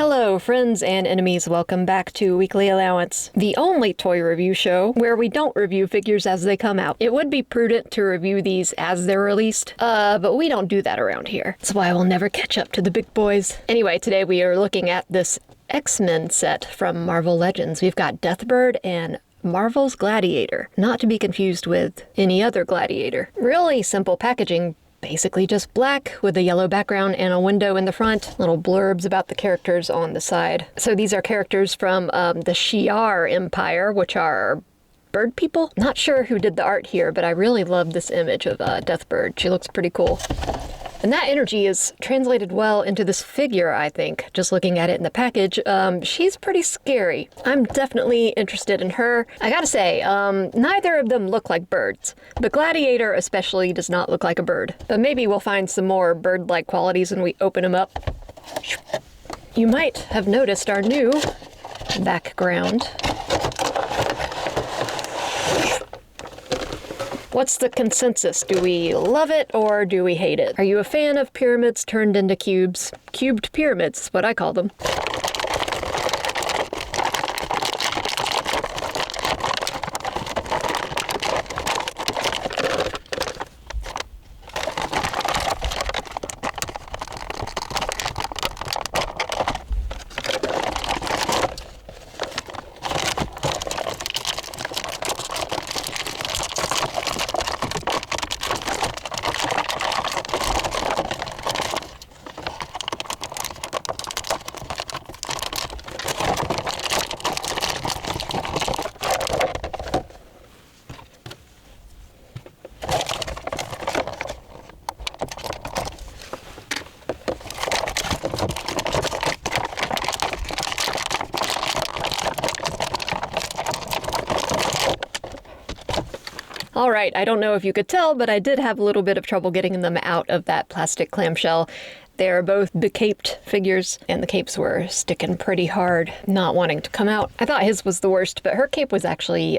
Hello, friends and enemies. Welcome back to Weekly Allowance, the only toy review show where we don't review figures as they come out. It would be prudent to review these as they're released, but we don't do that around here. That's why we'll never catch up to the big boys. Anyway, today we are looking at this X-Men set from Marvel Legends. We've got Deathbird and Marvel's Gladiator, not to be confused with any other Gladiator. Really simple packaging. Basically just black with a yellow background and a window in the front, little blurbs about the characters on the side. So these are characters from the Shi'ar Empire, which are bird people. Not sure who did the art here, but I really love this image of Deathbird. She looks pretty cool. And that energy is translated well into this figure, I think. Just looking at it in the package, she's pretty scary. I'm definitely interested in her. I gotta say, neither of them look like birds. The Gladiator especially does not look like a bird. But maybe we'll find some more bird-like qualities when we open them up. You might have noticed our new background. What's the consensus? Do we love it or do we hate it? Are you a fan of pyramids turned into cubes? Cubed pyramids is what I call them. All right, I don't know if you could tell, but I did have a little bit of trouble getting them out of that plastic clamshell. They're both becaped figures, and the capes were sticking pretty hard, not wanting to come out. I thought his was the worst, but her cape was actually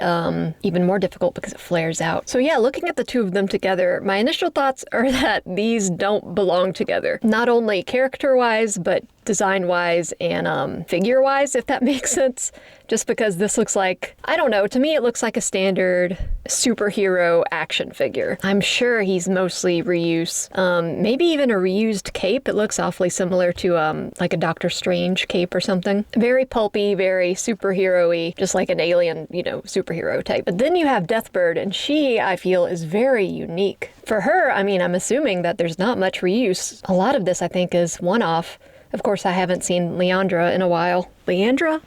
even more difficult because it flares out. So yeah, looking at the two of them together, my initial thoughts are that these don't belong together. Not only character-wise, but design-wise and figure-wise, if that makes sense. Just because this looks like, I don't know, to me it looks like a standard superhero action figure. I'm sure he's mostly reuse. Maybe even a reused cape. It looks awfully similar to like a Doctor Strange cape or something. Very pulpy, very superhero-y, just like an alien, you know, superhero type. But then you have Deathbird, and she, I feel, is very unique. For her, I mean, I'm assuming that there's not much reuse. A lot of this, I think, is one-off. Of course, I haven't seen Leandra in a while. Leandra?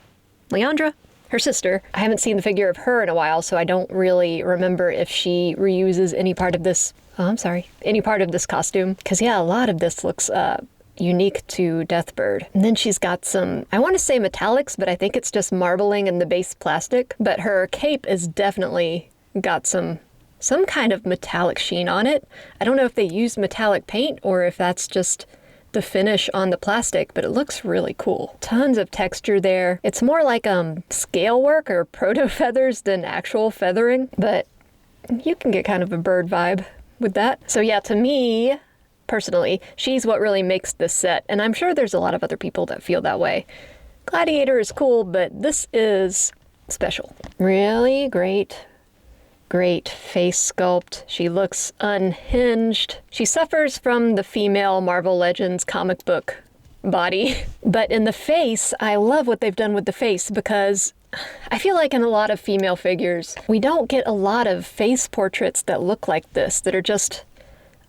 Her sister. I haven't seen the figure of her in a while, so I don't really remember if she reuses any part of this, any part of this costume. Because yeah, a lot of this looks unique to Deathbird. And then she's got some, I want to say metallics, but I think it's just marbling in the base plastic. But her cape is definitely got some kind of metallic sheen on it. I don't know if they used metallic paint or if that's just the finish on the plastic, but it looks really cool. Tons of texture there. It's more like scale work or proto feathers than actual feathering, but you can get kind of a bird vibe with that. So yeah, to me personally, she's what really makes this set, and I'm sure there's a lot of other people that feel that way. Gladiator is cool, but this is special. Really great face sculpt. She looks unhinged. She suffers from the female Marvel Legends comic book body. But in the face, I love what they've done with the face because I feel like in a lot of female figures, we don't get a lot of face portraits that look like this, that are just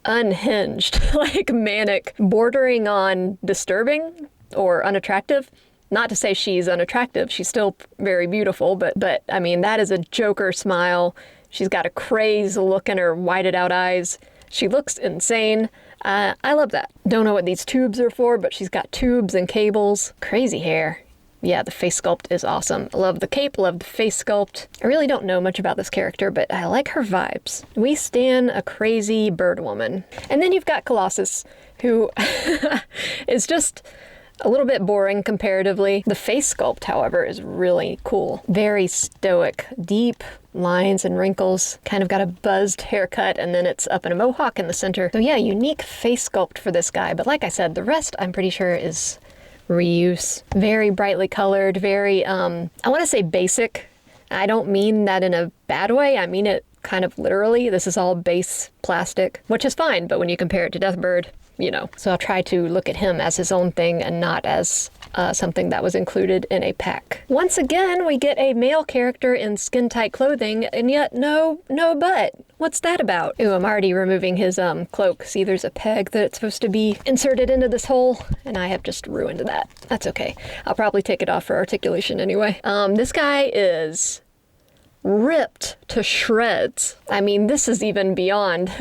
unhinged, like manic, bordering on disturbing or unattractive. Not to say she's unattractive, she's still very beautiful, but I mean, that is a Joker smile. She's got a crazed look in her whited out eyes. She looks insane. I love that. Don't know what these tubes are for, but she's got tubes and cables. Crazy hair. Yeah, the face sculpt is awesome. I love the cape, love the face sculpt. I really don't know much about this character, but I like her vibes. We stan a crazy bird woman. And then you've got Colossus, who is just a little bit boring comparatively. The face sculpt, however, is really cool. Very stoic, deep lines and wrinkles, kind of got a buzzed haircut, and then it's up in a mohawk in the center. So yeah, unique face sculpt for this guy, but like I said, the rest I'm pretty sure is reuse. Very brightly colored, very, I want to say basic. I don't mean that in a bad way. I mean it kind of literally. This is all base plastic, which is fine, but when you compare it to Deathbird, you know. So I'll try to look at him as his own thing and not as something that was included in a pack. Once again, we get a male character in skin-tight clothing, and yet no butt. What's that about? Ooh, I'm already removing his cloak. See, there's a peg that it's supposed to be inserted into this hole, and I have just ruined that. That's okay. I'll probably take it off for articulation anyway. This guy is ripped to shreds. I mean, this is even beyond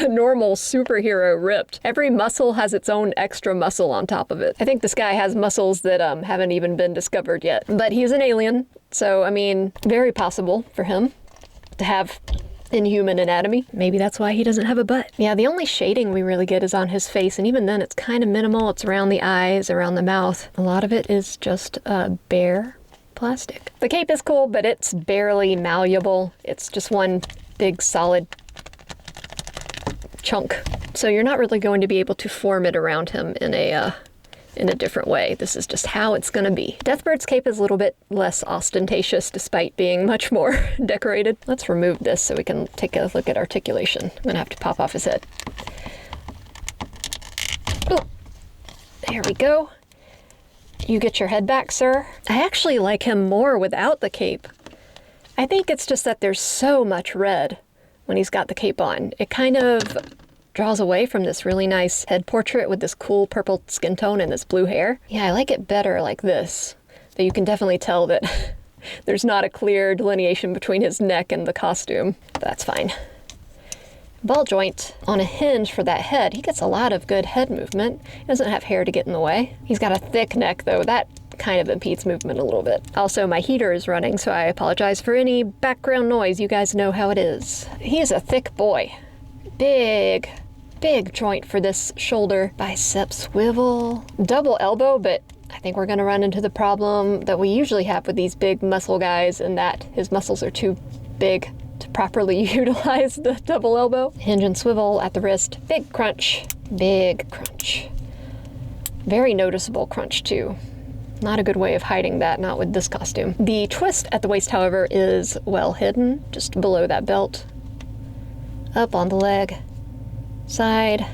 normal superhero ripped. Every muscle has its own extra muscle on top of it. I think this guy has muscles that haven't even been discovered yet. But he's an alien, so I mean, very possible for him to have inhuman anatomy. Maybe that's why he doesn't have a butt. Yeah, the only shading we really get is on his face, and even then it's kind of minimal. It's around the eyes, around the mouth. A lot of it is just bare plastic. The cape is cool, but it's barely malleable. It's just one big solid chunk. So you're not really going to be able to form it around him in a different way. This is just how it's gonna be. Deathbird's cape is a little bit less ostentatious despite being much more decorated. Let's remove this so we can take a look at articulation. I'm gonna have to pop off his head. Oh, there we go. You get your head back, sir. I actually like him more without the cape. I think it's just that there's so much red when he's got the cape on. It kind of draws away from this really nice head portrait with this cool purple skin tone and this blue hair. Yeah, I like it better like this. But you can definitely tell that there's not a clear delineation between his neck and the costume. That's fine. Ball joint on a hinge for that head. He gets a lot of good head movement. He doesn't have hair to get in the way. He's got a thick neck though. That kind of impedes movement a little bit. Also, my heater is running, so I apologize for any background noise. You guys know how it is. He is a thick boy. Big joint for this shoulder. Bicep swivel. Double elbow, but I think we're gonna run into the problem that we usually have with these big muscle guys, and that his muscles are too big to properly utilize the double elbow. Hinge and swivel at the wrist. Big crunch. Big crunch. Very noticeable crunch too. Not a good way of hiding that, not with this costume. The twist at the waist, however, is well hidden, just below that belt. Up on the leg. Side.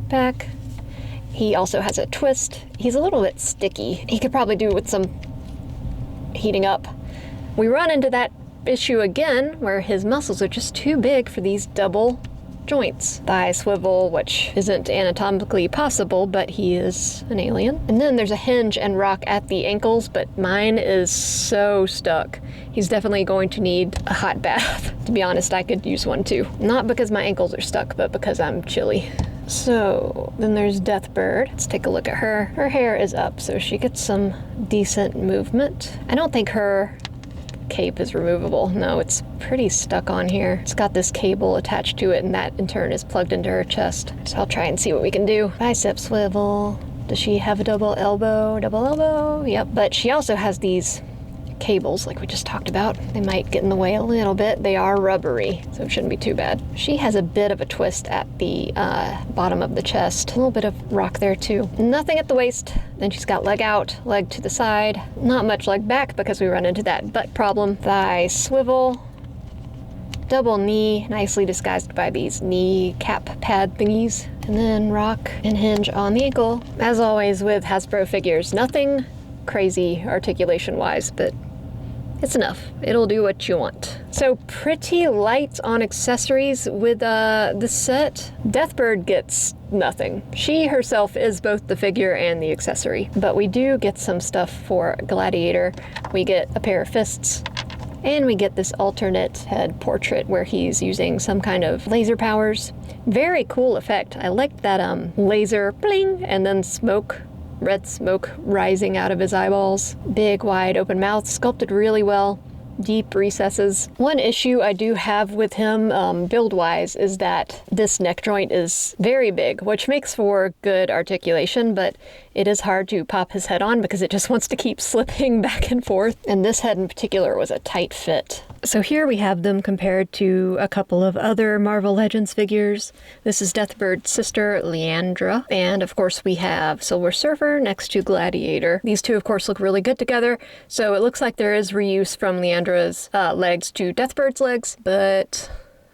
Back. He also has a twist. He's a little bit sticky. He could probably do with some heating up. We run into that issue again where his muscles are just too big for these double joints. Thigh swivel, which isn't anatomically possible, but he is an alien. And then there's a hinge and rock at the ankles, but mine is so stuck. He's definitely going to need a hot bath. To be honest, I could use one too. Not because my ankles are stuck, but because I'm chilly. So then there's Deathbird. Let's take a look at her. Her hair is up, so she gets some decent movement. I don't think her cape is removable. No, it's pretty stuck on here. It's got this cable attached to it, and that in turn is plugged into her chest. So I'll try and see what we can do. Bicep swivel. Does she have a double elbow? Double elbow? Yep. But she also has these cables like we just talked about. They might get in the way a little bit. They are rubbery, so it shouldn't be too bad. She has a bit of a twist at the bottom of the chest. A little bit of rock there too. Nothing at the waist. Then she's got leg out, leg to the side. Not much leg back because we run into that butt problem. Thigh swivel. Double knee, nicely disguised by these knee cap pad thingies. And then rock and hinge on the ankle. As always with Hasbro figures, nothing crazy articulation-wise, but it's enough. It'll do what you want. So pretty light on accessories with this set. Deathbird gets nothing. She herself is both the figure and the accessory, but we do get some stuff for Gladiator. We get a pair of fists, and we get this alternate head portrait where he's using some kind of laser powers. Very cool effect. I liked that laser bling and then smoke, red smoke rising out of his eyeballs. Big, wide open mouth, sculpted really well. Deep recesses. One issue I do have with him, build-wise, is that this neck joint is very big, which makes for good articulation, but It is hard to pop his head on because it just wants to keep slipping back and forth. And this head in particular was a tight fit. So here we have them compared to a couple of other Marvel Legends figures. This is Deathbird's sister, Leandra. And of course we have Silver Surfer next to Gladiator. These two of course look really good together. So it looks like there is reuse from Leandra's legs to Deathbird's legs, but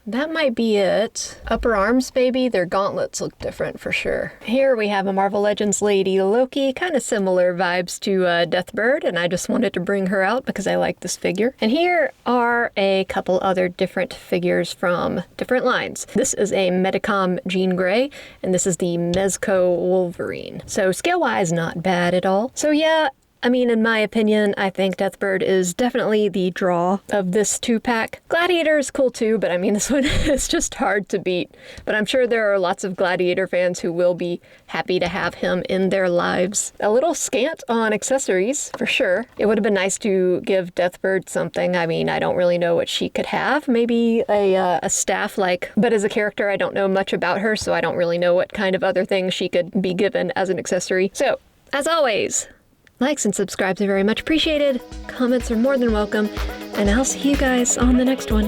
that might be it. Upper arms, maybe? Their gauntlets look different for sure. Here we have a Marvel Legends Lady Loki, kind of similar vibes to Deathbird, and I just wanted to bring her out because I like this figure. And here are a couple other different figures from different lines. This is a Medicom Jean Grey, and this is the Mezco Wolverine. So scale-wise, not bad at all. So yeah, I mean, in my opinion, I think Deathbird is definitely the draw of this 2-pack. Gladiator is cool too, but I mean, this one is just hard to beat. But I'm sure there are lots of Gladiator fans who will be happy to have him in their lives. A little scant on accessories, for sure. It would have been nice to give Deathbird something. I mean, I don't really know what she could have. Maybe a staff like, but as a character, I don't know much about her, so I don't really know what kind of other things she could be given as an accessory. So, as always, likes and subscribes are very much appreciated. Comments are more than welcome. And I'll see you guys on the next one.